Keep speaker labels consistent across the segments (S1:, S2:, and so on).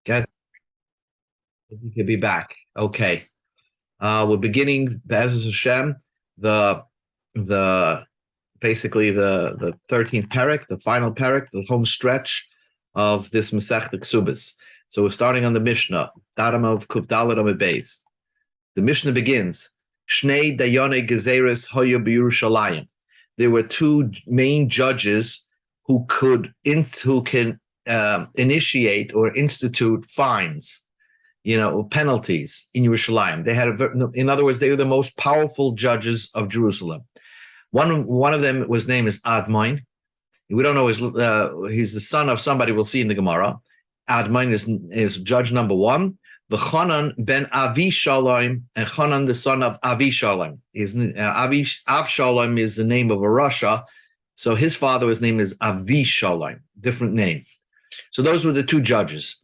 S1: Guys, you could be back. Okay. We're beginning Be'ezus Hashem, the basically the 13th Perek, the final Perek, the home stretch of this Masech Kesubos. So we're starting on the Mishnah, Daram of Kuf Dalet Amud Beis. The Mishnah begins, Shnei Dayone Gezeres Hoya B'Yerushalayim. There were two main judges who can initiate or institute fines, penalties in Yerushalayim. They had, in other words, they were the most powerful judges of Jerusalem. One of them was named as Admon. We don't know he's the son of somebody we'll see in the Gemara. Admon is judge number one. The Chanan ben Avishalom, and Chanan the son of Avishalom. Avshalom is the name of a Rasha, so his father was named as Avishalom, different name. So those were the two judges,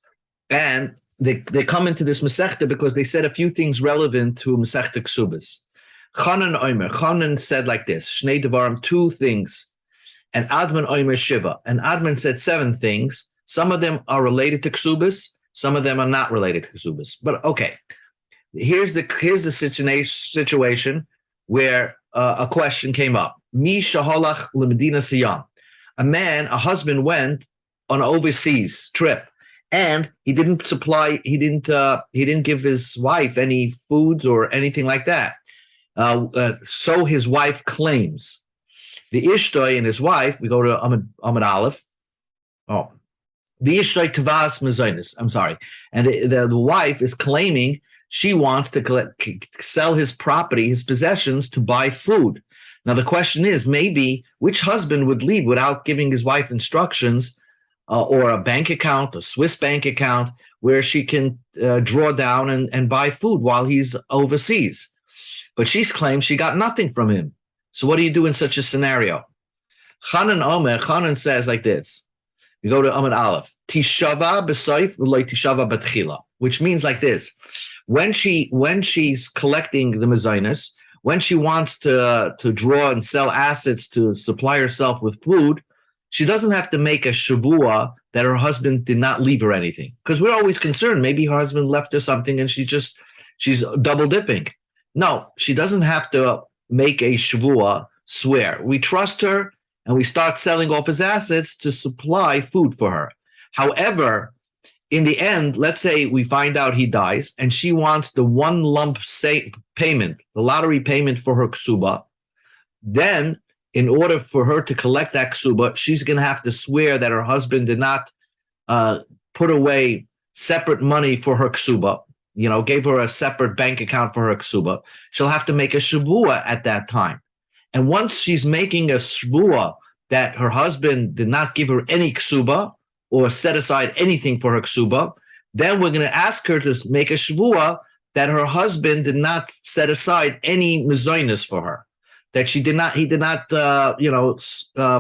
S1: and they come into this Masechta because they said a few things relevant to Masechta Kesubos. Chanan said like this: Shnei Devarim, two things, and Admon Omer Shiva. And Admon said 7 things. Some of them are related to Kesubos. Some of them are not related to Kesubos. But okay, here's the situation where a question came up. Mi shaholach lemedina siyam. A husband went on an overseas trip, and he didn't give his wife any foods or anything like that. So his wife claims. The Ishtoi and his wife, we go to Amud Aleph. The Ishtoi Tavas Mezainis. I'm sorry. And the wife is claiming she wants to sell his property, his possessions, to buy food. Now, the question is, maybe which husband would leave without giving his wife instructions or a bank account, a Swiss bank account, where she can draw down and buy food while he's overseas? But she's claimed she got nothing from him. So what do you do in such a scenario? Chanan says like this. You go to Amud Aleph. Tishava b'soif v'lo tishava b'tchila, which means like this. When she's collecting the mezainis, when she wants to draw and sell assets to supply herself with food, she doesn't have to make a shavua that her husband did not leave her anything. Because we're always concerned, maybe her husband left her something and she's double dipping. No, she doesn't have to make a shavua swear. We trust her and we start selling off his assets to supply food for her. However, in the end, let's say we find out he dies and she wants the one lump payment, the lottery payment for her ksuba. Then, in order for her to collect that ksuba, she's going to have to swear that her husband did not put away separate money for her ksuba, gave her a separate bank account for her ksuba. She'll have to make a shavua at that time. And once she's making a shavua that her husband did not give her any ksuba or set aside anything for her ksuba, then we're going to ask her to make a shavua that her husband did not set aside any mezainis for her, that he did not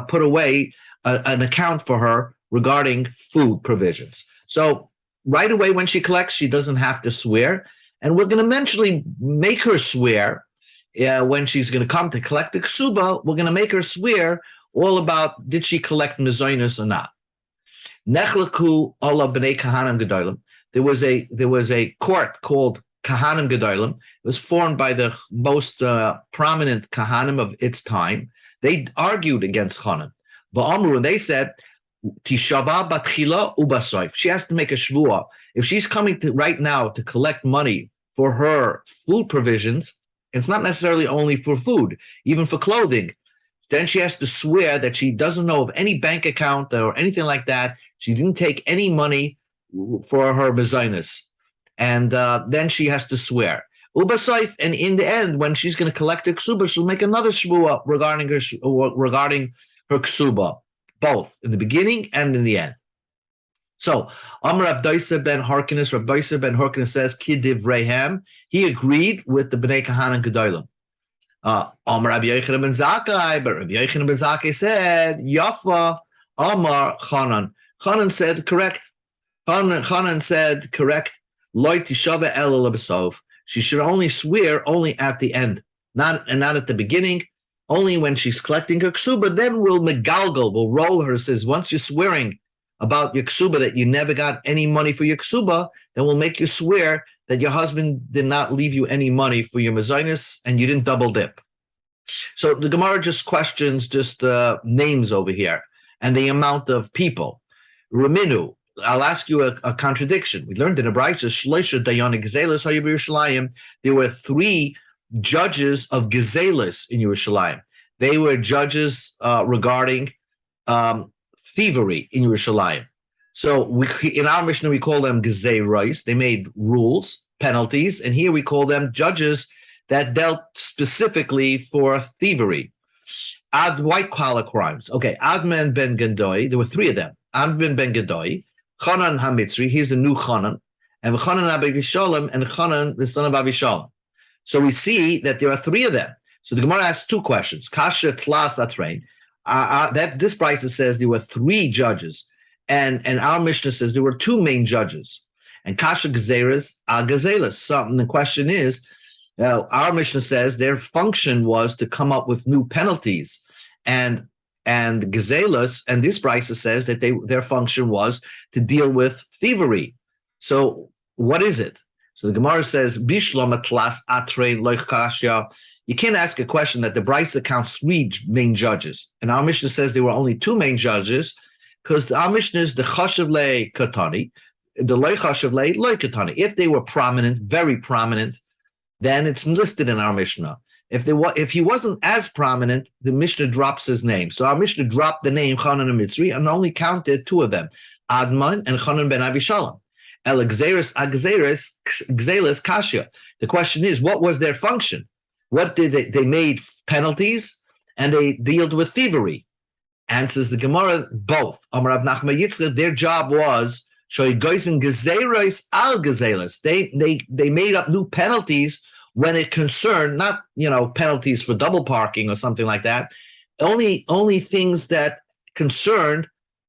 S1: put away an account for her regarding food provisions. So right away when she collects, she doesn't have to swear, and we're going to eventually make her swear. When she's going to come to collect the ksuba, we're going to make her swear all about did she collect mezainis or not. Nechlaku Allah b'nei kahanim gedolim. There was a court called Kahanim Gedolim. It was formed by the most prominent Kahanim of its time. They argued against Chanan. V'amru, and they said, Tishava batchila ubasoif. She has to make a shvua. If she's coming to right now to collect money for her food provisions, it's not necessarily only for food, even for clothing. Then she has to swear that she doesn't know of any bank account or anything like that. She didn't take any money for her mezainis. And then she has to swear. Ubasoif, and in the end, when she's going to collect her ksuba, she'll make another shvua regarding her ksuba, both in the beginning and in the end. So, Amr Abdoisa ben Harkinis, Rabdoisa ben Harkinis says, Kidiv Rehem, he agreed with the Bnei Kahanan Gedolim. Amr Rabbi Yochanan ben Zakkai, but Rabbi Yochanan ben Zakkai said, Yafa, Amar Chanan. Chanan said, correct. Chanan said, correct. Loi tishava ela lebesov. She should only swear only at the end, not at the beginning. Only when she's collecting her ksuba, then we'll megalgal, we'll roll her. Says once you're swearing about your ksuba that you never got any money for your ksuba, then we'll make you swear that your husband did not leave you any money for your mezainis and you didn't double dip. So the Gemara just questions just the names over here and the amount of people. Raminu, I'll ask you a contradiction. We learned in the Brayso, Shloisha Dayan Gezelis Hayu Yerushalayim. There were 3 judges of Gezelis in Yerushalayim. They were judges regarding thievery in Yerushalayim. So in our Mishnah, we call them Gezeiros. They made rules, penalties, and here we call them judges that dealt specifically for thievery. White collar crimes. Okay, Adman ben Gendoi, there were 3 of them. Adman ben Gendoi, Chanan HaMitzri, he's the new Chanan, and Chanan Avishalom, and Chanan, the son of Avishalom. So we see that there are 3 of them. So the Gemara asks 2 questions. Kasha Tlas Atrein. That this Brisa says there were 3 judges, and our Mishnah says there were 2 main judges. And Kasha Gezeres Gazelas. So the question is, our Mishnah says their function was to come up with new penalties, and Gezelas, and this Brisa says that their function was to deal with thievery. So what is it? So the Gemara says, Bishlam Atlas Atrein Loich Kasha. You can't ask a question that the Brisa counts 3 main judges, and our Mishnah says there were only 2 main judges, because our Mishnah is the Chashav Le Katani, the Loy Chashav Le Loy Katani. If they were prominent, very prominent, then it's listed in our Mishnah. If he wasn't as prominent, the Mishnah drops his name. So our Mishnah dropped the name Chanan and Mitzri and only counted 2 of them, Adman and Chanan ben Avishalom. El Gzelis Kasha. The question is, what was their function? What did they made penalties and they dealt with thievery? Answers the Gemara, both. Amar Rav Nachman Yitzchak, their job was al Gezelis. They made up new penalties when it concerned not penalties for double parking or something like that. Only things that concerned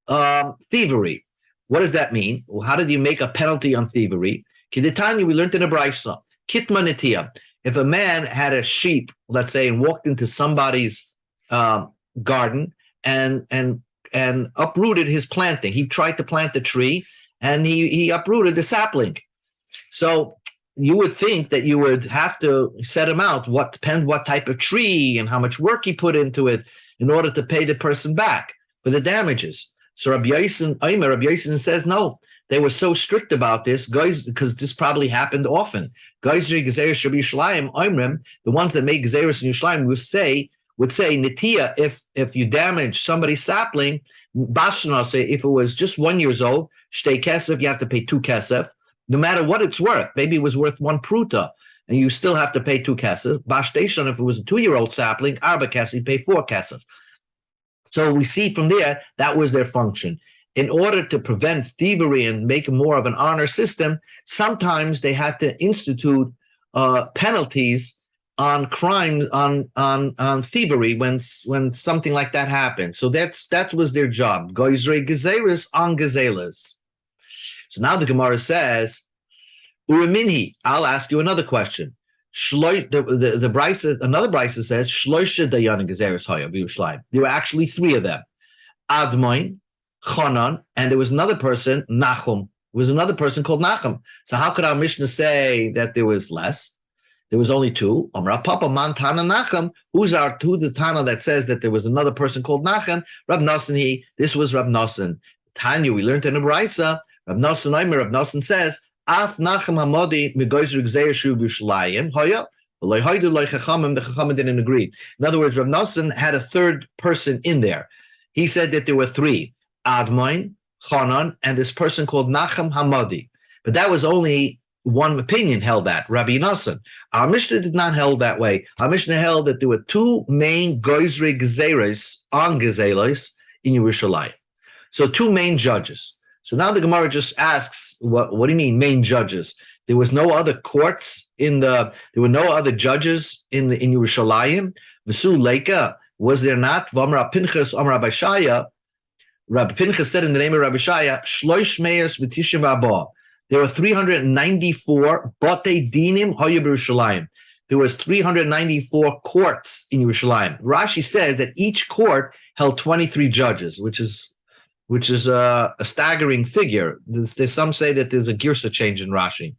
S1: thievery. What does that mean? Well, how did you make a penalty on thievery? Kidetanya, we learned in the Brayso, Kitma Netiya. If a man had a sheep, let's say, and walked into somebody's garden and uprooted his planting, he tried to plant a tree and he uprooted the sapling. So you would think that you would have to set him out, what type of tree and how much work he put into it in order to pay the person back for the damages. So Rabbi Yosin says, no, they were so strict about this, guys, because this probably happened often. Guys, the ones that make Gezeris in Yerushalayim would say, Netiya, if you damage somebody's sapling, Bashana, say if it was just 1 year old, Shtei Kesef, you have to pay 2 Kesef, no matter what it's worth. Maybe it was worth 1 pruta, and you still have to pay 2 Kesef. Bashteshon, if it was a 2-year-old sapling, Arba Kesef, you pay 4 Kesef. So we see from there, that was their function. In order to prevent thievery and make more of an honor system, sometimes they had to institute penalties on crime, on thievery when something like that happened. So that was their job. Goizre gezeres on gezelas. So now the Gemara says, Uraminhi, I'll ask you another question. The Brisa, another Brisa says, Shloisha dayan gezeres haya b'Yerushalayim. There were actually 3 of them. Admoin, Chanan, and there was another person, Nachum. There was another person called Nachum. So how could our Mishnah say that there was less? There was only 2. Amra Papa Man Tana Nachum. Who's the Tana that says that there was another person called Nachum? Rab Nosson. This was Rab Nosson. Tanya, we learned in the Brisa. Rab Nosson says, Af Nachum Hamodi Megoyzer Gzeishu B'Yerushalayim Hoya. The Chachamim didn't agree. In other words, Rab Nosson had a 3rd person in there. He said that there were 3. Admoin, Chanan, and this person called Nachum Hamadi. But that was only one opinion held that, Rabbi Nosson. Our Mishnah did not held that way. Our Mishnah held that there were 2 main Goizre Gezeres on Gezelos in Yerushalayim. So 2 main judges. So now the Gemara just asks, what do you mean main judges? There was no other courts there were no other judges in Yerushalayim. V'su Leika, was there not? V'amra Pinchas, Amra Bashaya. Rabbi Pinchas said in the name of Rabbi Shaya, Shloish Meis V'Tishim Rabah. There were 394 Batei Dinim Haya b'Yerushalayim. There was 394 courts in Yerushalayim. Rashi said that each court held 23 judges, which is which is a staggering figure. Some say that there's a girsa change in Rashi.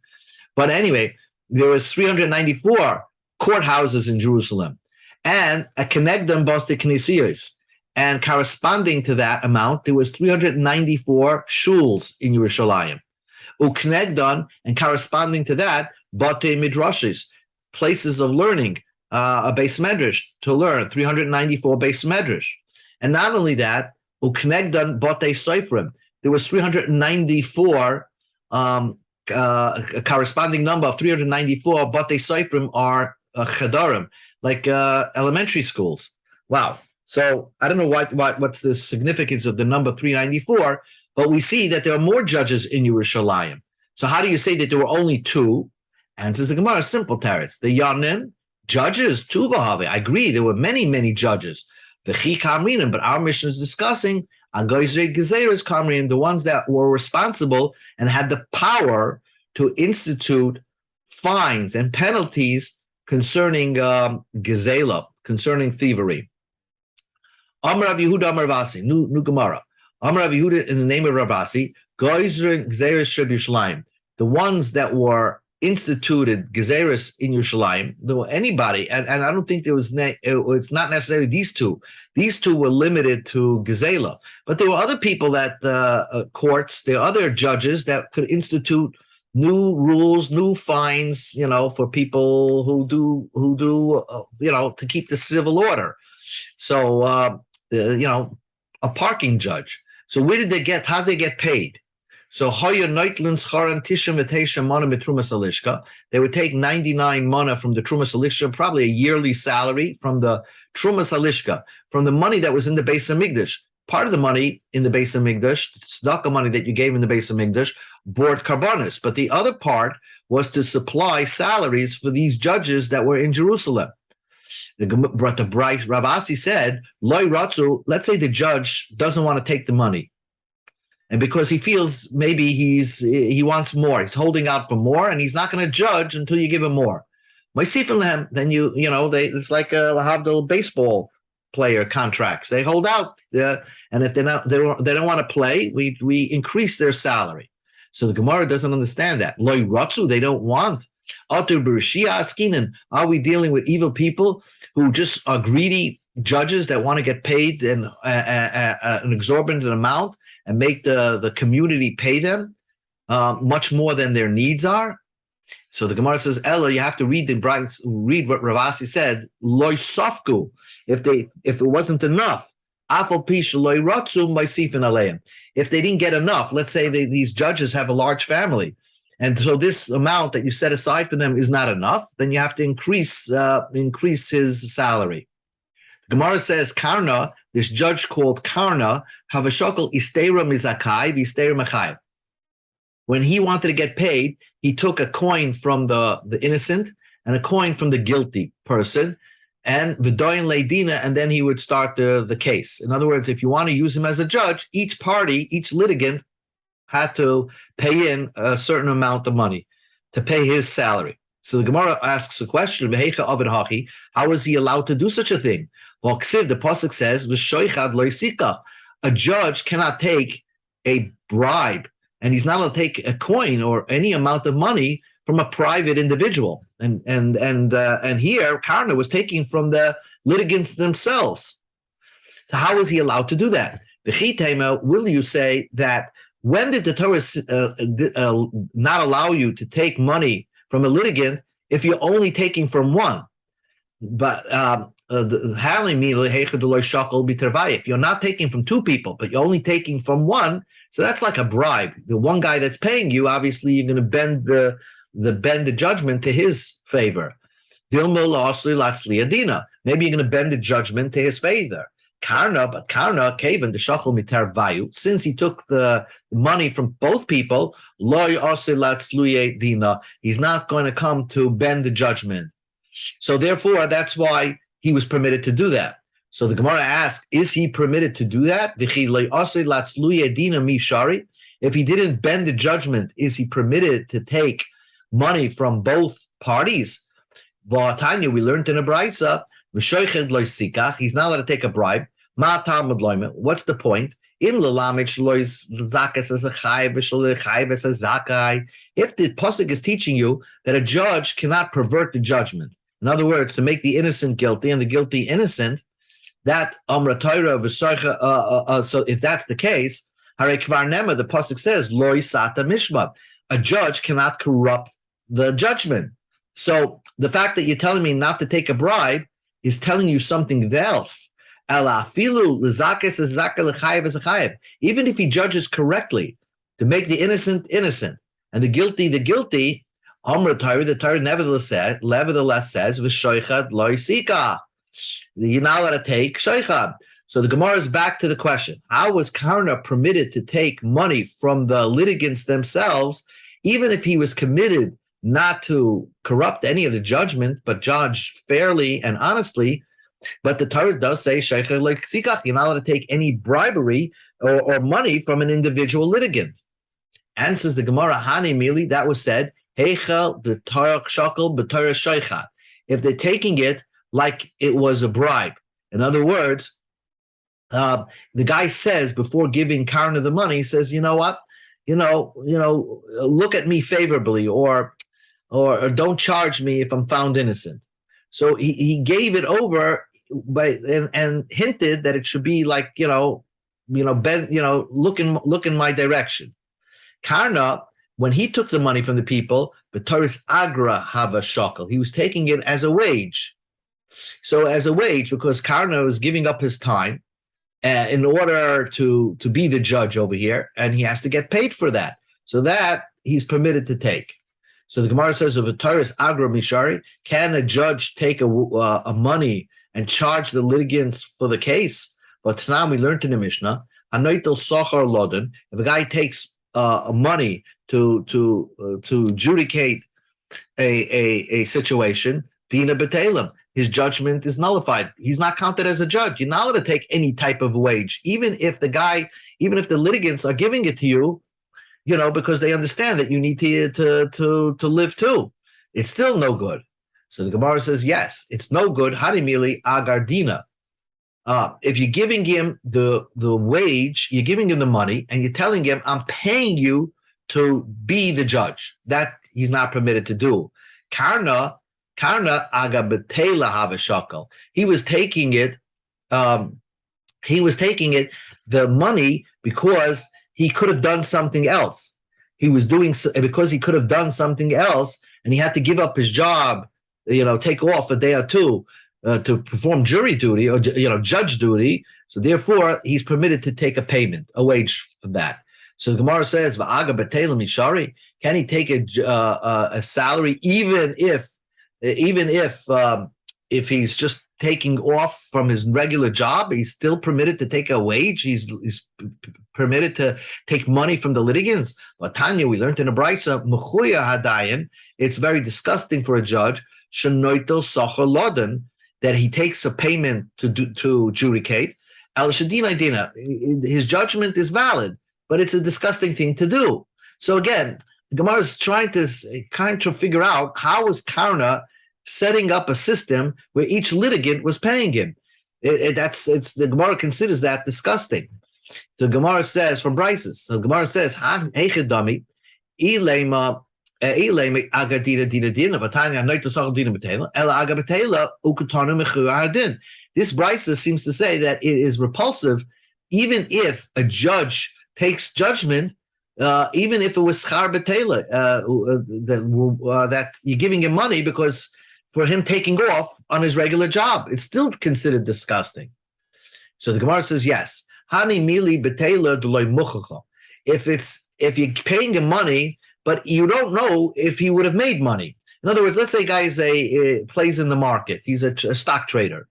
S1: But anyway, there was 394 courthouses in Jerusalem, and a kenegdam boste knesiyos. And corresponding to that amount, there was 394 shuls in Yerushalayim. Uknegdan, and corresponding to that, bate midrashes, places of learning, a beis medrash to learn, 394 beis medrash. And not only that, uknegdan bate seifrim, there was 394 a corresponding number of 394 bate seifrim are chadarim, like elementary schools. Wow. So I don't know what's the significance of the number 394, but we see that there are more judges in Yerushalayim. So how do you say that there were only two? Answers the Gemara, simple teretz. The yanim, judges, two v'have. I agree, there were many, many judges. The chi kamrinim, but our mission is discussing agoizre gezeres kamrinim, the ones that were responsible and had the power to institute fines and penalties concerning gezela, concerning thievery. Amar Rav Yehuda Amar Ravasi, new Gemara. Amar Rav Yehuda in the name of Ravasi, goizre gezeres sheb Yerushalayim, the ones that were instituted gezeres in Yerushalayim, there were anybody, and I don't think there was, it's not necessarily these two. These two were limited to gezela, but there were other people that courts, there are other judges that could institute new rules, new fines, for people who do, to keep the civil order. So, a parking judge. So how did they get paid? So they would take 99 mana from the Trumas Alishka, probably a yearly salary from the Trumas Alishka, from the money that was in the Beis Hamikdash. Part of the money in the Beis Hamikdash, tzedakah money that you gave in the Beis Hamikdash, bought karbanos, but the other part was to supply salaries for these judges that were in Jerusalem. But the Ravasi said, Loi Ratzu, let's say the judge doesn't want to take the money. And because he feels maybe he wants more, he's holding out for more, and he's not going to judge until you give him more. Then it's like a Lahavdil baseball player contracts. They hold out, and if they don't want to play, we increase their salary. So the Gemara doesn't understand that. Loi Ratzu, they don't want. Are we dealing with evil people who just are greedy judges that want to get paid an exorbitant amount and make the community pay them much more than their needs are? So the Gemara says, Ella, you have to read what Ravasi said. Loi sofku, if it wasn't enough. If they didn't get enough, let's say these judges have a large family, and so this amount that you set aside for them is not enough, then you have to increase his salary. The Gemara says, Karna, this judge called Karna, Havashokal Isteira Mizakai, Visteira Machai. When he wanted to get paid, he took a coin from the innocent and a coin from the guilty person, and Vidoyin Leidina, and then he would start the case. In other words, if you want to use him as a judge, each party, each litigant had to pay in a certain amount of money to pay his salary. So the Gemara asks a question, how is he allowed to do such a thing? Well, the Pasuk says, a judge cannot take a bribe, and he's not allowed to take a coin or any amount of money from a private individual. And here, Karna was taking from the litigants themselves. So how is he allowed to do that? The Chitema, will you say that when did the Torah not allow you to take money from a litigant if you're only taking from one? But if you're not taking from two people, but you're only taking from one, so that's like a bribe. The one guy that's paying you, obviously, you're going to bend the judgment to his favor. Maybe you're going to bend the judgment to his favor. Karna, Kavan, the Shachal Mitar Vayu, since he took the money from both people, he's not going to come to bend the judgment. So therefore, that's why he was permitted to do that. So the Gemara asks, is he permitted to do that? If he didn't bend the judgment, is he permitted to take money from both parties? Tanya, we learned in a Braisa, he's not allowed to take a bribe. What's the point? In lalamich lois zakas as a chayv as a zakai. If the pasuk is teaching you that a judge cannot pervert the judgment, in other words, to make the innocent guilty and the guilty innocent, that amra Torah v'sarcha. So if that's the case, Hare Kvar Nema, the pasuk says loy sata mishma. A judge cannot corrupt the judgment. So the fact that you're telling me not to take a bribe is telling you something else. Even if he judges correctly to make the innocent innocent and the guilty, the Torah nevertheless says, "V'shoichad lo yisika." You're not allowed to take shoichad. So the Gemara is back to the question: how was Karna permitted to take money from the litigants themselves, even if he was committed not to corrupt any of the judgment, but judge fairly and honestly? But the Torah does say, you're not allowed to take any bribery or money from an individual litigant. And says the Gemara, Hani Mili, that was said, Heichel the Torah shakel b'Torah shoichat. If they're taking it like it was a bribe. In other words, the guy says before giving Karna the money, he says, you know what, look at me favorably, or don't charge me if I'm found innocent. So he gave it over and hinted that it should be like, look in my direction. Karna, when he took the money from the people, the Torah's agra hava shakel, he was taking it as a wage. So as a wage, because Karna was giving up his time in order to be the judge over here, and he has to get paid for that. So that he's permitted to take. So the Gemara says, of a Torah's agra mishari, can a judge take a money and charge the litigants for the case? But now we learned in the Mishnah, anoitel sochar loden, if a guy takes money to adjudicate a situation, dina betelim, his judgment is nullified. He's not counted as a judge. You're not allowed to take any type of wage, even if the litigants are giving it to you, because they understand that you need to live too. It's still no good. So the Gemara says, yes, it's no good. Harimili agardina. If you're giving him the wage, you're giving him the money, and you're telling him, I'm paying you to be the judge. That he's not permitted to do. Karna aga betela hava shakel. He was taking it, the money, because he could have done something else. Because he could have done something else, and he had to give up his job, take off a day or two to perform jury duty or judge duty. So therefore, he's permitted to take a payment, a wage for that. So the Gemara says, "Va'aga b'teila mishari." Can he take a salary even if he's just taking off from his regular job? He's still permitted to take a wage. He's permitted to take money from the litigants. But Tanya, we learned in the Brisa, mechuya hadayan. It's very disgusting for a judge shenoitel socher loden, that he takes a payment to adjudicate. El shadina dina, his judgment is valid, but it's a disgusting thing to do. So again, the Gemara is trying to kind of figure out how is Karna setting up a system where each litigant was paying him. The Gemara considers that disgusting. The Gemara says from Brises. So the Gemara says, "Han eichedami ilema agadina dina dina vatanya noitu sachal dina betela ela agabatela ukutanu mechur hardin." This Brises seems to say that it is repulsive, even if a judge takes judgment, even if it was schar betela, that you're giving him money because for him taking off on his regular job, it's still considered disgusting. So the Gemara says, yes. Hani mili betela deloy muchacha. If you're paying him money, but you don't know if he would have made money. In other words, let's say a guy plays in the market. He's a stock trader.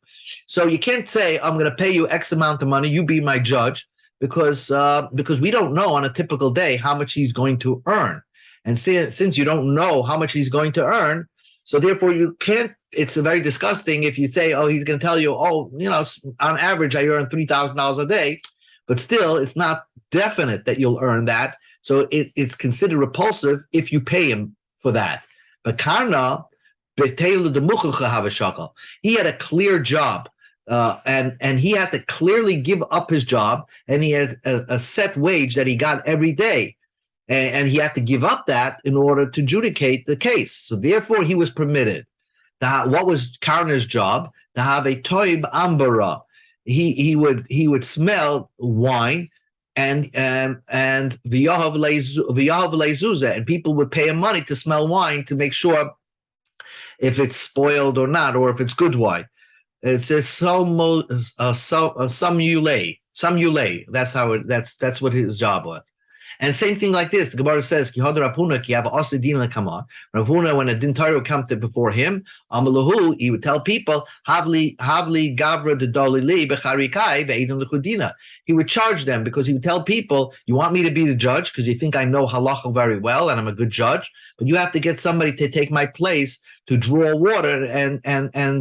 S1: So you can't say, I'm going to pay you X amount of money, you be my judge, because we don't know on a typical day how much he's going to earn. And since you don't know how much he's going to earn, so therefore you can't, it's very disgusting if you say, he's going to tell you, on average I earn $3,000 a day, but still it's not definite that you'll earn that. So it's considered repulsive if you pay him for that. But Karna, he had a clear job. and he had to clearly give up his job, and he had a set wage that he got every day, and he had to give up that in order to adjudicate the case. So therefore, he was permitted to have, what was Karner's job, to have a toib ambara. He would smell wine and v'yahav lezuza, and people would pay him money to smell wine to make sure if it's spoiled or not, or if it's good wine. It says samulei. That's what his job was. And same thing like this, the Gemara says, Ki had Rav Huna, ki have asa din lekama. Rav Huna, when a din Torah would come to before him, amalahu, he would tell people, havli gavra de dolili becharikai be'edin lechudina. He would charge them because he would tell people, you want me to be the judge because you think I know halacha very well and I'm a good judge, but you have to get somebody to take my place to draw water and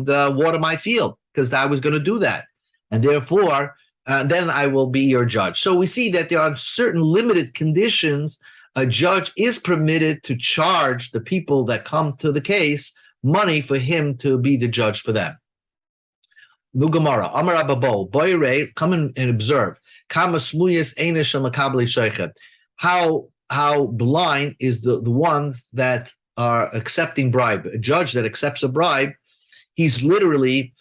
S1: water my field, because I was going to do that. And therefore, then I will be your judge. So we see that there are certain limited conditions. A judge is permitted to charge the people that come to the case money for him to be the judge for them. Nugamara, Amar Ababo, Boyre, come and observe. Kama smuyas einish makabli sheichet. How blind is the ones that are accepting bribe. A judge that accepts a bribe, he's literally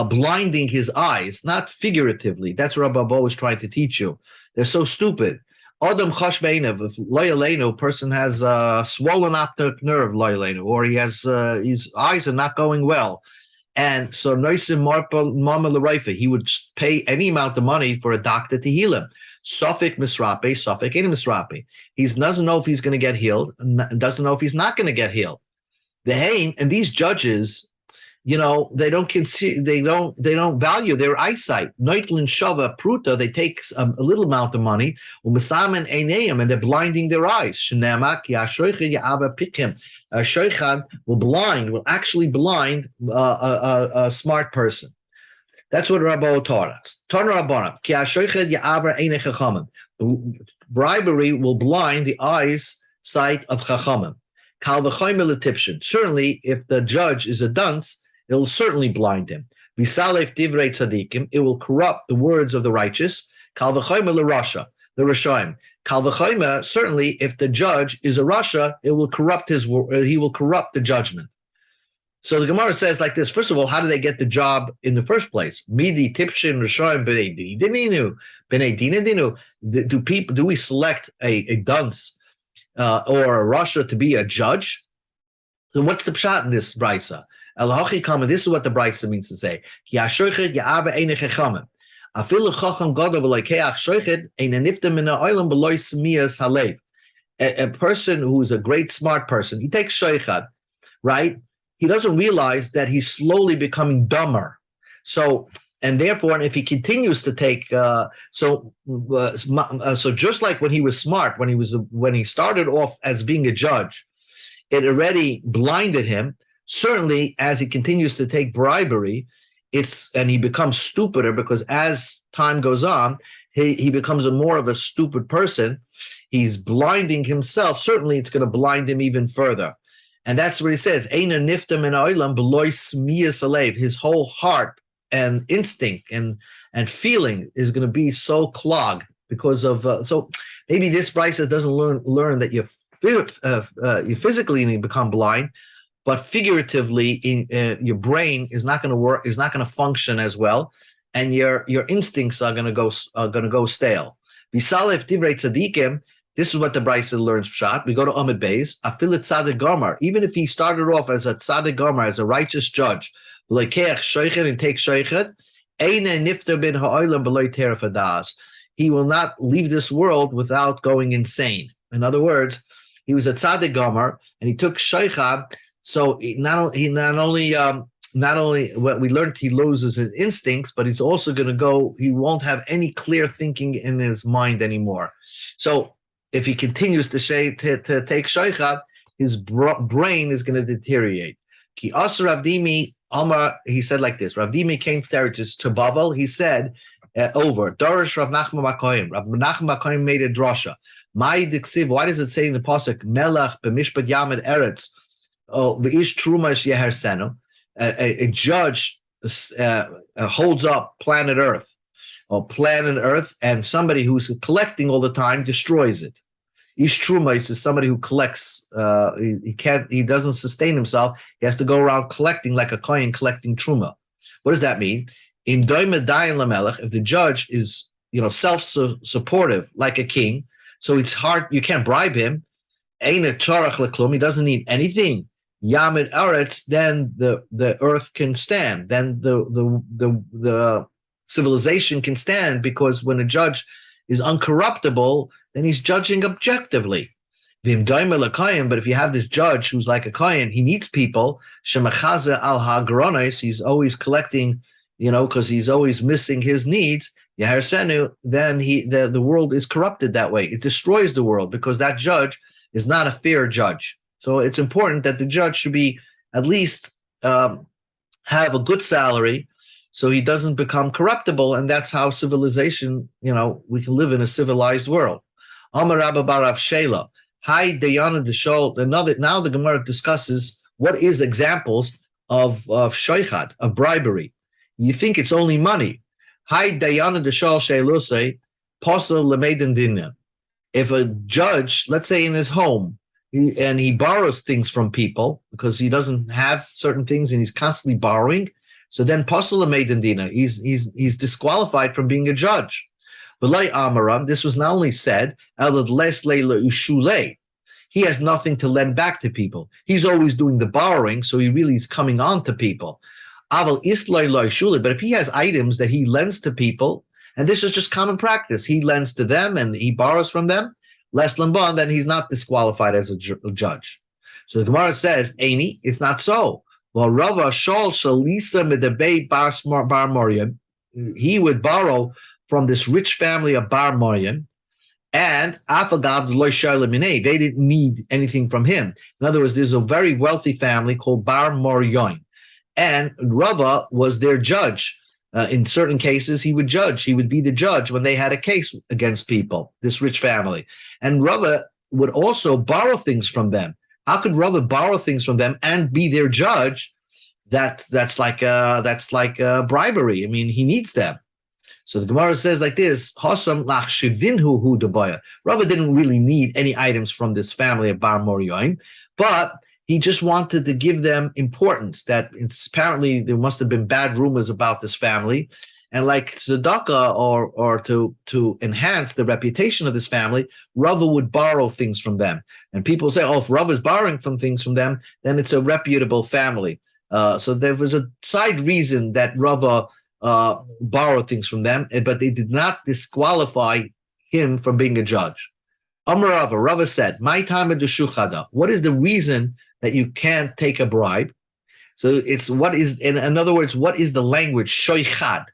S1: blinding his eyes, not figuratively. That's what Rabbi Bo is trying to teach you. They're so stupid. Adam chashbeinev, if loyaleno, person has a swollen optic nerve, loyaleno, or he has his eyes are not going well, and so noisim mama l'raifa, he would pay any amount of money for a doctor to heal him. Suffolk misrape, Suffolk ain't misrape. He doesn't know if he's going to get healed, and doesn't know if he's not going to get healed. The hain and these judges, they don't value their eyesight. Noitlin shava pruta, they take a little amount of money, umasamen einayim, and they're blinding their eyes. Shenema ki hashoiched ya'ava pikim. A shoichan will actually blind a smart person. That's what Rabbi taught us. Tana Rabbanah ki hashoiched ya'ava einay chachamim. Bribery will blind the eyesight of chachamim. Kal v'chomer l'tipshin. Certainly, if the judge is a dunce, it will certainly blind him. Visalef divrei tzadikim, it will corrupt the words of the righteous. Kal v'chomer l'rasha, the rashaim. Kal v'chomer, certainly, if the judge is a rasha, it will corrupt he will corrupt the judgment. So the Gemara says like this. First of all, how do they get the job in the first place? Midi tipshin rashaim b'nei dininu b'nei dininu. Do we select a dunce or a rasha to be a judge? So what's the pshat in this brisa? This is what the brisa means to say. A person who is a great smart person, he takes sheichad, right? He doesn't realize that he's slowly becoming dumber. So, and therefore, and if he continues to take, so just like when he was smart, when he started off as being a judge, it already blinded him. Certainly, as he continues to take bribery, and he becomes stupider, because as time goes on, he becomes more of a stupid person. He's blinding himself. Certainly, it's going to blind him even further. And that's what he says. Eina nifta min ha'olam b'lo smiyas alev. His whole heart and instinct and feeling is going to be so clogged because of. So maybe this brisa doesn't learn that you physically need to become blind, but figuratively, your brain is not going to work, is not going to function as well, and your instincts are going to go stale. Visalef divrei tzadikim. This is what the brisa learns pshat. We go to Amud Beis. Afilit tzaddik gomer. Even if he started off as a tzaddik gomer, as a righteous judge, lekeach shoichet, and take shoichet, eine nifter bin ha'olam b'loy teref hadas. He will not leave this world without going insane. In other words, he was a tzaddik gomer and he took shoichet. So not only what we learned, he loses his instincts, but he's also going to go. He won't have any clear thinking in his mind anymore. So if he continues to take shaychat, his brain is going to deteriorate. Ki asur Rav Dimi Amar, he said like this. Rav Dimi came to Bavel. He said over Darish Rav Nachman Makoyim. Rav Nachman Makoyim made a drasha. My diksiv. Why does it say in the pasuk Melach b'mishpat Yamed Eretz? A judge holds up planet Earth, and somebody who's collecting all the time destroys it. Ish Trumais is somebody who collects. He doesn't sustain himself. He has to go around collecting like a kohen collecting truma. What does that mean? In Doime Dayan Lamelech, if the judge is self-supportive like a king, so it's hard, you can't bribe him. Ein Torach leklum, he doesn't need anything. Yamid Aretz, then the earth can stand. Then the civilization can stand, because when a judge is uncorruptible, then he's judging objectively. But if you have this judge who's like a kohen, he needs people. Shemachaze al hagronos, he's always collecting, because he's always missing his needs. Yaharsenu, then the world is corrupted that way. It destroys the world, because that judge is not a fair judge. So it's important that the judge should be at least have a good salary, so he doesn't become corruptible, and that's how civilization, we can live in a civilized world. Amar Rabba Barav Shela, Hi Dayana Deshol. Now the Gemara discusses what is examples of shoichad, of bribery. You think it's only money. Hi Dayana Deshol Sheilose, Posel Lemeiden Dinna. If a judge, let's say in his home, and he borrows things from people because he doesn't have certain things and he's constantly borrowing, so then Posel Lemeiden Dinna, he's disqualified from being a judge. V'lai Amaram, this was not only said, he has nothing to lend back to people. He's always doing the borrowing, so he really is coming on to people. But if he has items that he lends to people, and this is just common practice, he lends to them and he borrows from them, less lamban, then he's not disqualified as a judge. So the Gemara says, Eini, it's not so. Well, Rava Shol Shalisa Medabei Bar Moriam, he would borrow from this rich family of Bar Moriam, and Afagav Loy Sharlemine, they didn't need anything from him. In other words, there's a very wealthy family called Bar Morion, and Rava was their judge. In certain cases, he would be the judge when they had a case against people, this rich family. And Rava would also borrow things from them. How could Rava borrow things from them and be their judge? That's like bribery. I mean, he needs them. So the Gemara says like this: Hosam lach shivinhu hu debaya. Rava didn't really need any items from this family of Bar Morioim, but he just wanted to give them importance. That apparently there must have been bad rumors about this family, and like tzedakah or to enhance the reputation of this family, Rava would borrow things from them. And people say, oh, if Rava is borrowing things from them, then it's a reputable family. So there was a side reason that Rava borrowed things from them, but they did not disqualify him from being a judge. Amar Rava said, "My time at the shuchada. What is the reason that you can't take a bribe?" So it's in other words, what is the language shoichad?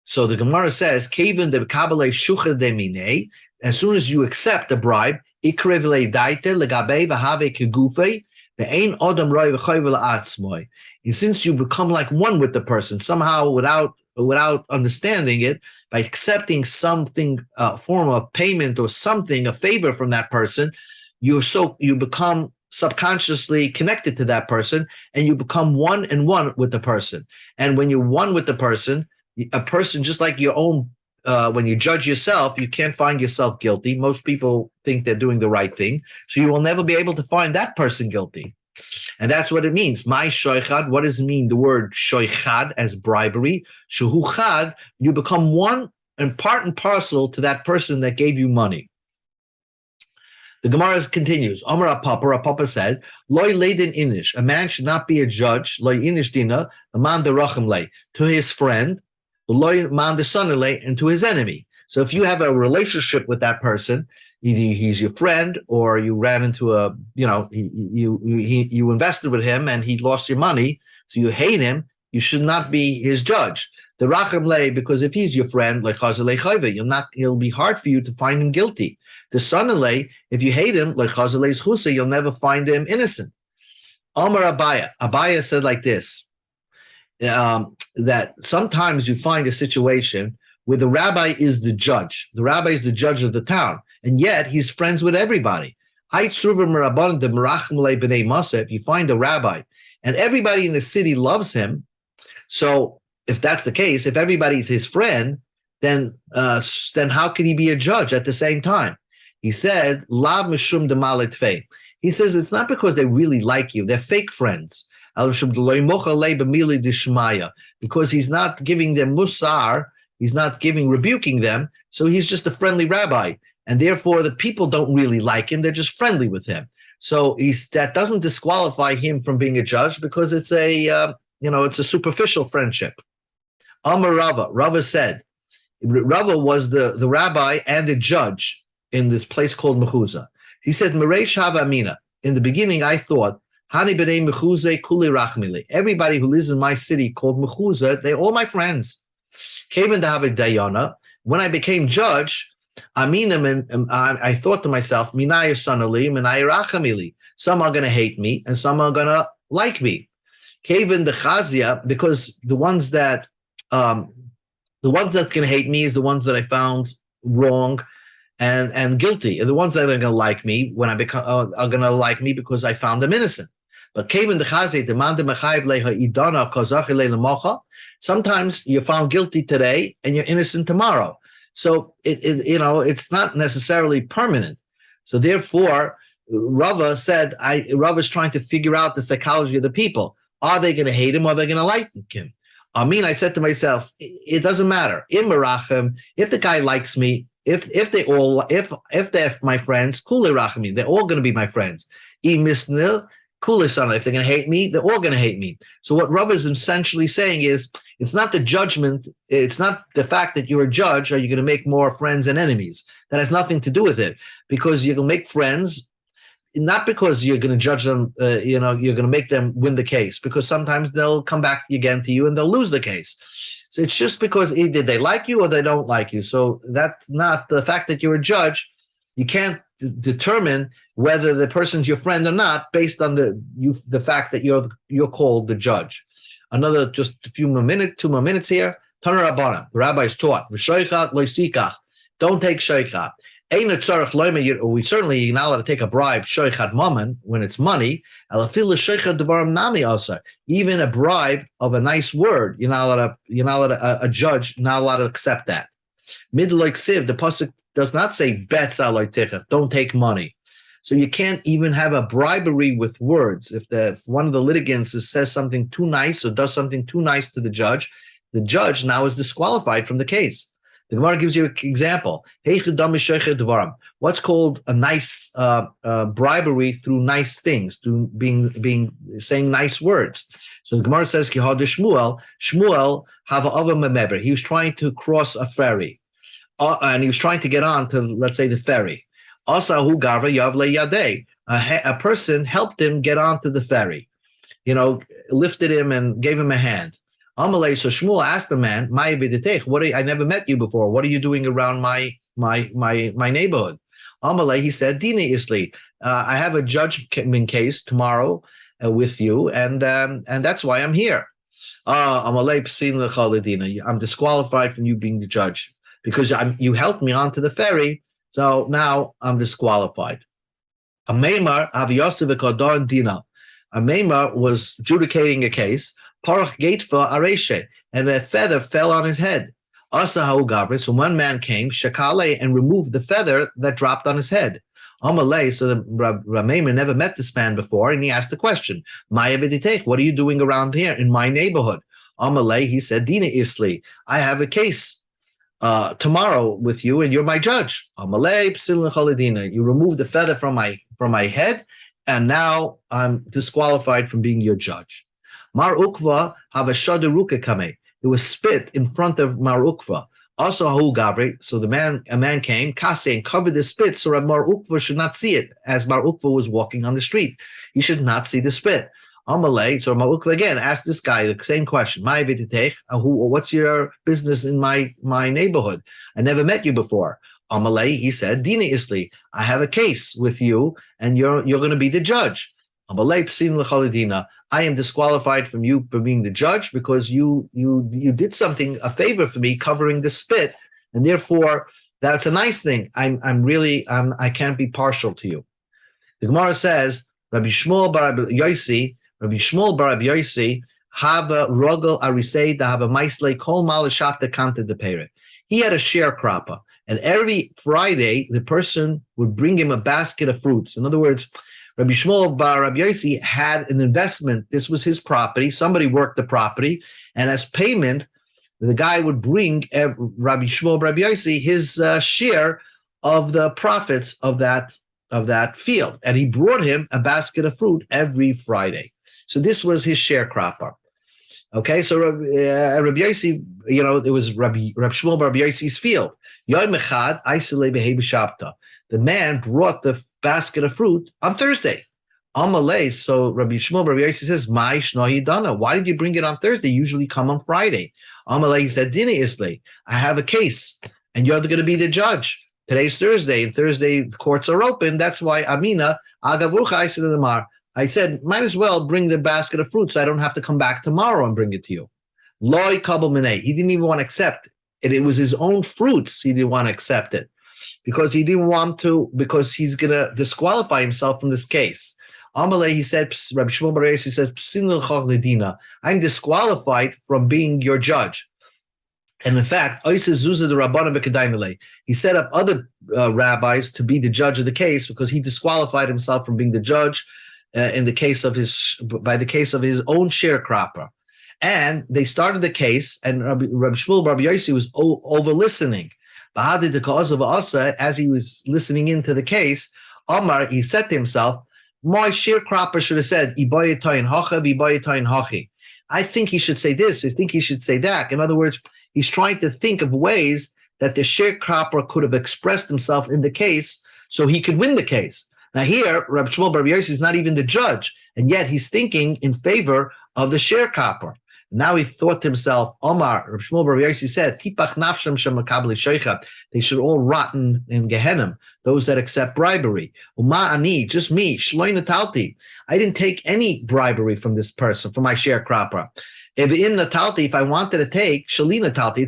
S1: So the Gemara says, "Kevin de kabale shuchad de mine." As soon as you accept a bribe, ikrev le daite legabe v'have kegufe ve'ein odam roi v'choyvel atzmoi. And since you become like one with the person somehow without understanding it, by accepting something, form of payment or something, a favor from that person, you become subconsciously connected to that person, and you become one and one with the person. And when you're one with the person, a person just like your own, when you judge yourself, you can't find yourself guilty. Most people think they're doing the right thing, so you will never be able to find that person guilty. And that's what it means. My shoichad, what does it mean? The word shoichad as bribery. Shuhu chad, you become one and part and parcel to that person that gave you money. The Gemara continues. Amar Papa said, Loy leiden inish, a man should not be a judge, loy inish dina, a man derachim lay, to his friend, loy man desanele, and to his enemy. So if you have a relationship with that person, either he's your friend or you ran into you invested with him and he lost your money, so you hate him, you should not be his judge. The racham lei, because if he's your friend, it'll be hard for you to find him guilty. The sonalei, if you hate him, you'll never find him innocent. Amar Abaya said like this, that sometimes you find a situation where the rabbi is the judge. The rabbi is the judge of the town, and yet he's friends with everybody. If you find a rabbi and everybody in the city loves him, So if that's the case, if everybody's his friend, then how can he be a judge at the same time? He said, "Lav mishum de." He says it's not because they really like you; they're fake friends. Because he's not giving them musar, he's not rebuking them, so he's just a friendly rabbi, and therefore the people don't really like him; they're just friendly with him. So that doesn't disqualify him from being a judge because it's it's a superficial friendship. Amar Rava said, Rava was the rabbi and the judge in this place called Mechuzah. He said, Mereish Hava Amina. In the beginning, I thought, Hani b'nei Mechuzah kuli rachmili. Everybody who lives in my city called Mechuzah, they're all my friends. Kevan David Dayana. When I became judge, Aminim, and I thought to myself, Minaya Sanali, Minaya Rachamili. Some are going to hate me, and some are going to like me. Kevan the Chazia, because the ones that can hate me is the ones that I found wrong and guilty, and the ones that are going to like me when I become are going to like me because I found them innocent. But sometimes you're found guilty today and you're innocent tomorrow. So it's not necessarily permanent. So therefore, Rava said, Rava's trying to figure out the psychology of the people. Are they going to hate him or are they going to like him? I said to myself, it doesn't matter. If the guy likes me, if they're my friends, they're all going to be my friends. If they're going to hate me, they're all going to hate me. So what Rav is essentially saying is, it's not the judgment, it's not the fact that you're a judge, are you going to make more friends and enemies? That has nothing to do with it, because you can make friends, not because you're going to judge them, you're going to make them win the case, because sometimes they'll come back again to you and they'll lose the case. So it's just because either they like you or they don't like you. So that's not the fact that you're a judge. You can't determine whether the person's your friend or not based on the fact that you're called the judge. Another just a few more minutes, 2 more minutes here. Taner Rabbanan, the rabbis taught, V'shoichat lo sikach, don't take shoichat. We certainly you're not allowed to take a bribe, shoichat mammon, when it's money. Even a bribe of a nice word, you're not allowed a judge not allowed to accept that. Mid like siv, the pasuk does not say betza like ticha, don't take money. So you can't even have a bribery with words. If one of the litigants says something too nice or does something too nice to the judge now is disqualified from the case. The Gemara gives you an example. What's called a nice bribery through nice things, through saying nice words. So the Gemara says, Shmuel have a he was trying to cross a ferry, and he was trying to get on to, let's say, the ferry. A person helped him get onto the ferry, lifted him and gave him a hand. Amalei, so Shmuel asked the man, I never met you before. What are you doing around my neighborhood? Amalei, he said, Dina Isli, I have a judgment case tomorrow with you, and that's why I'm here. Amalei psin l'chaladina, I'm disqualified from you being the judge because you helped me onto the ferry, so now I'm disqualified. A Maimar Aviyasiv Kodon Dina. A Maimar was adjudicating a case. Parach Gatefa Areshe, and a feather fell on his head. Asahu Gavrit, so one man came, Shakale, and removed the feather that dropped on his head. Amalei, so the Ramaimer never met this man before, and he asked the question, Ma'aviditech, what are you doing around here in my neighborhood? Amalei, he said, Dina Isli, I have a case tomorrow with you, and you're my judge. Amalei, Psilin Chalidina, you removed the feather from my head, and now I'm disqualified from being your judge. Mar Ukva have a shadaruka kame. There was spit in front of Mar Ukva. Also Hu Gavri. So a man came, Kase, and covered the spit so that Mar Ukva should not see it as Mar Ukva was walking on the street. He should not see the spit. Amalei, so Mar Ukva again asked this guy the same question. What's your business in my neighborhood? I never met you before. Amalei, he said, Dina Isli, I have a case with you, and you're going to be the judge. I am disqualified from you from being the judge because you did a favor for me covering the spit, and therefore that's a nice thing. I can't be partial to you. The Gemara says Rabbi Shmuel bar Rabbi Yosi have a rogel arisei to have a maisle kol malashafta kanta de Perek. He had a sharecropper, and every Friday the person would bring him a basket of fruits. In other words, Rabbi Shmuel bar Rabbi Yossi had an investment. This was his property. Somebody worked the property, and as payment, the guy would bring Rabbi Shmuel bar Rabbi Yossi his share of the profits of that field, and he brought him a basket of fruit every Friday. So this was his sharecropper. Okay, so Rabbi Yossi, it was Rabbi Shmuel bar Rabbi Yossi's field. Yom echad aisele behei b'shabta. The man brought the basket of fruit on Thursday. Amalei, so Rabbi Shmuel bar Rabbi Yossi says, "Mai shnohi dana. Why did you bring it on Thursday? You usually come on Friday." Amalei, he said, "Dina isle. I have a case, and you're going to be the judge. Today's Thursday, and Thursday the courts are open. That's why Amina agavrucha aisele lemar. I said, might as well bring the basket of fruit so I don't have to come back tomorrow and bring it to you." Loi kabel minei. He didn't even want to accept it. It was his own fruits. He didn't want to accept it because he didn't want to, because he's going to disqualify himself from this case. Amalei, he said, Rabbi Shmuel bar Yossi says, "Psin l'chach ledina. I'm disqualified from being your judge." And in fact, he set up other rabbis to be the judge of the case because he disqualified himself from being the judge in the case of his own sharecropper. And they started the case, and Rabbi Shmuel bar Yossi was over listening. As he was listening into the case, Omar, he said to himself, my sharecropper should have said, I think he should say this, I think he should say that. In other words, he's trying to think of ways that the sharecropper could have expressed himself in the case so he could win the case. Now here, Rabbi Shmuel bar Yossi is not even the judge, and yet he's thinking in favor of the sharecropper. Now he thought to himself, Omar, Rabbi Shmuel bar Yossi said, Tipach nafshem shemakabli sheicha. They should all rot in Gehenna, those that accept bribery. Uma ani, just me, shloi natalti. I didn't take any bribery from this person, from my sharecropper. If in natalti, if I wanted to take shali natalti,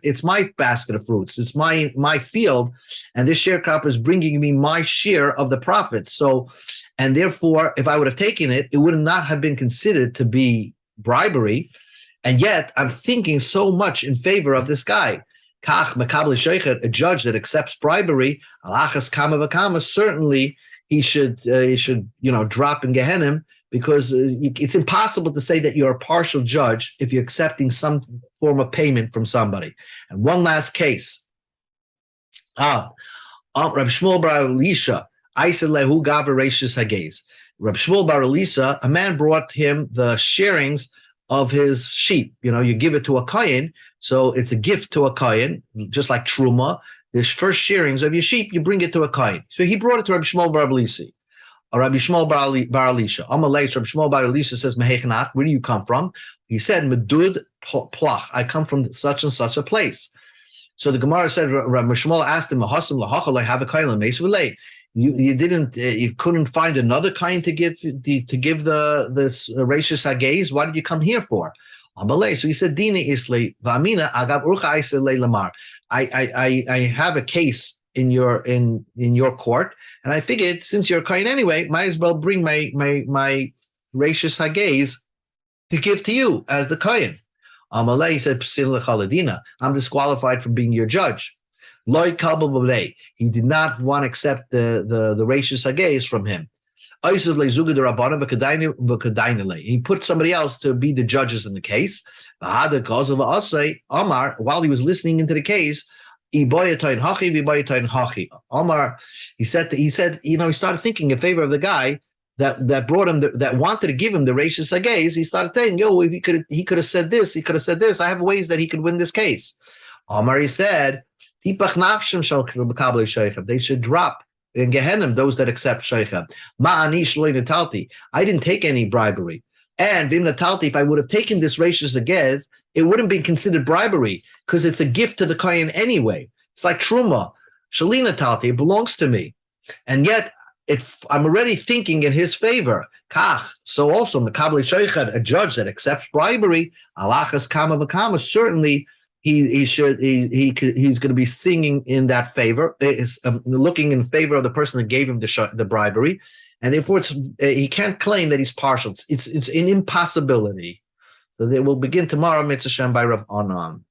S1: it's my basket of fruits, it's my field, and this sharecropper is bringing me my share of the profits. So, and therefore, if I would have taken it, it would not have been considered to be bribery. And yet, I'm thinking so much in favor of this guy. Kach makabel sheichet, a judge that accepts bribery, alachas kama v'kama, certainly he should drop in Gehenna, because it's impossible to say that you're a partial judge if you're accepting some form of payment from somebody. And one last case. Rabbi Shmuel bar Elisha, Aisel lehu gaver reishis hagez. Rabbi Shmuel bar Elisha, a man brought him the sharings of his sheep. You give it to a kohen, so it's a gift to a kohen, just like truma. The first sharings of your sheep, you bring it to a kohen. So he brought it to Rabbi Shmuel bar Elisha. Rabbi Shmuel bar Elisha. Amalei, Rabbi Shmuel bar Elisha says, Mehechanat, where do you come from? He said, Medud plach, I come from such and such a place. So the Gemara said, Rabbi Shmuel asked him, Mahasam lahachal, I have a kohen l'meis. You couldn't find another kind to give the Reishis Hagez. Why did you come here for? So he said, Dina isle v'amina agav urcha isle lamar. I have a case in your court, and I figured since you're a kohen anyway, might as well bring my Reishis Hagez to give to you as the kohen. Amalei said, Psil lechaladina. I'm disqualified from being your judge. Loi kabel b'lei. He did not want to accept the Reishis Hagez from him. He put somebody else to be the judges in the case. Omar, while he was listening into the case, Omar, he said, he started thinking in favor of the guy that brought him, that wanted to give him the Reishis Hagez. He started saying, if he could have said this, he could have said this. I have ways that he could win this case. Omar, he said, they should drop in Gehenna those that accept sheicha. I didn't take any bribery. And vim natalti, if I would have taken this Reishis Hagez, it wouldn't be considered bribery because it's a gift to the kohen anyway. It's like truma. Shali natalti, it belongs to me. And yet, I'm already thinking in his favor. Kach. So also, makabel sheicha, a judge that accepts bribery, alachas kama v'kama, certainly he's going to be singing in that favor, looking in favor of the person that gave him the bribery, and therefore he can't claim that he's partial. It's an impossibility. So they will begin tomorrow, Mitzvah Shem, by Rav Anan.